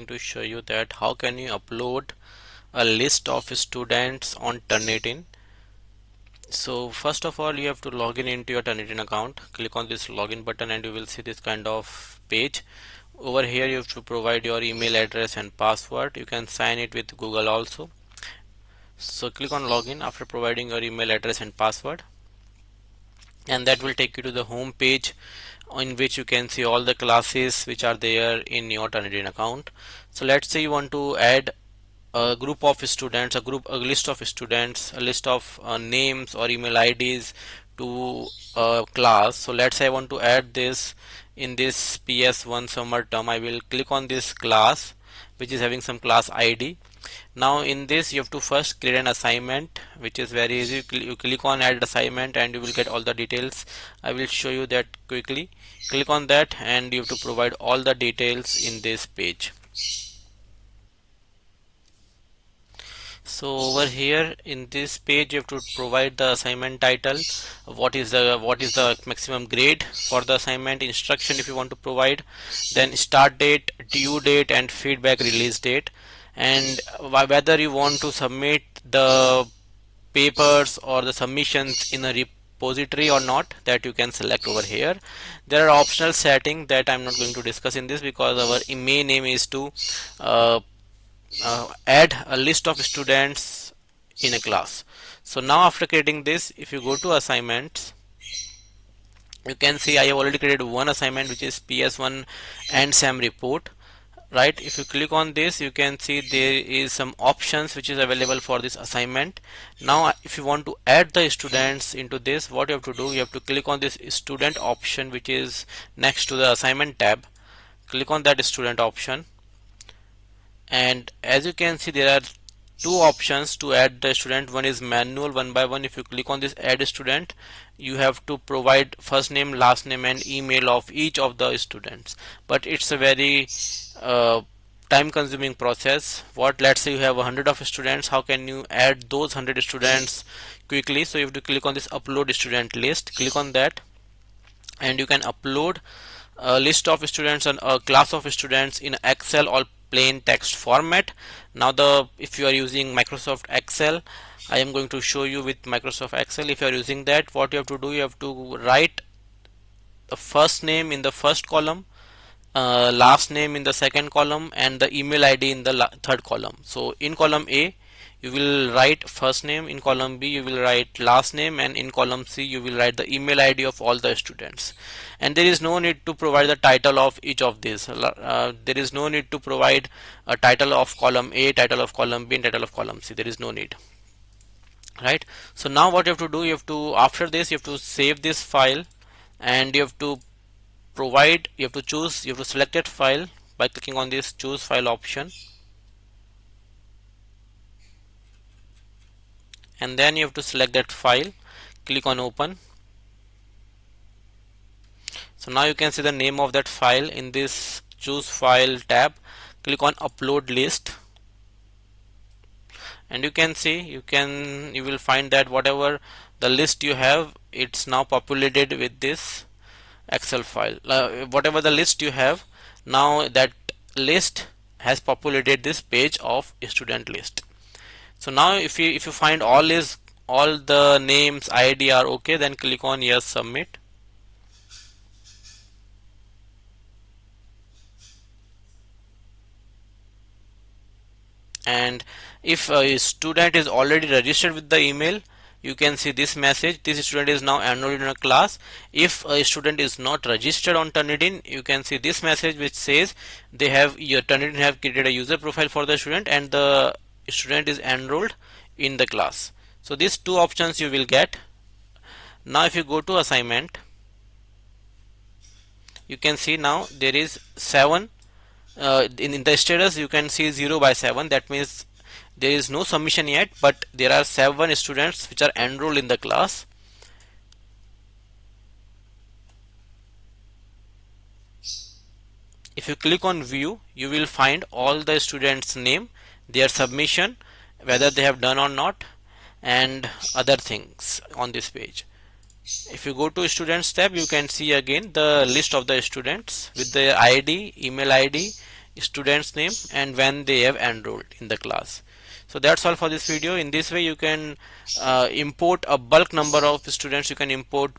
going to show you that how can you upload a list of students on Turnitin. So first of all, you have to log in into your Turnitin account. Click on this login button and you will see this kind of page. Over here you have to provide your email address and password. You can sign it with Google also. So click on login after providing your email address and password, and that will take you to the home page in which you can see all the classes which are there in your Turnitin account. So let's say you want to add a group of students, a list of students, a list of names or email IDs to a class. So let's say I want to add this in this PS1 summer term. I will click on this class which is having some class ID. Now in this you have to first create an assignment, which is very easy. You click on add assignment and you will get all the details. I will show you that quickly. Click on that and you have to provide all the details in this page. So over here in this page you have to provide the assignment title, what is the maximum grade for the assignment, instruction if you want to provide, then start date, due date and feedback release date, and whether you want to submit the papers or the submissions in a repository or not, that you can select over here. There are optional settings that I'm not going to discuss in this because our main aim is to add a list of students in a class. So now after creating this, if you go to assignments, you can see I have already created one assignment which is PS1 and SAM report. Right, if you click on this you can see there is some options which is available for this assignment. Now if you want to add the students into this, what you have to do, you have to click on this student option which is next to the assignment tab. Click on that student option, and as you can see there are two options to add the student. One is manual, one by one. If you click on this add student, you have to provide first name, last name and email of each of the students, but it's a very time consuming process. Let's say you have 100 of students, how can you add those 100 students quickly? So you have to click on this upload student list, click on that and you can upload a list of students and a class of students in Excel or plain text format. Now if you are using Microsoft Excel, I am going to show you with Microsoft Excel. If you are using that, what you have to do, you have to write the first name in the first column, last name in the second column and the email ID in the third column. So in column A you will write first name, in column B you will write last name, and in column C you will write the email ID of all the students. And there is no need to provide the title of each of these. There is no need to provide a title of column A, title of column B and title of column C. There is no need. Right, so now what you have to do, you have to save this file and you have to select that file by clicking on this choose file option, and then you have to select that file, click on open. So now you can see the name of that file in this choose file tab. Click on upload list and you can see you will find that whatever the list you have, it's now populated with this Excel file. Whatever the list you have, now that list has populated this page of student list. So now if you find all the names ID are okay, then click on yes, submit. And if a student is already registered with the email, you can see this message, this student is now enrolled in a class. If a student is not registered on Turnitin, you can see this message which says Turnitin have created a user profile for the student and the student is enrolled in the class. So these two options you will get. Now if you go to assignment, you can see now there is 7 in the status. You can see 0 by 7, that means there is no submission yet, but there are 7 students which are enrolled in the class. If you click on view, you will find all the students name, their submission, whether they have done or not, and other things on this page. If you go to students tab, you can see again the list of the students with their ID, email ID, student's name and when they have enrolled in the class. So that's all for this video. In this way you can import a bulk number of students. You can import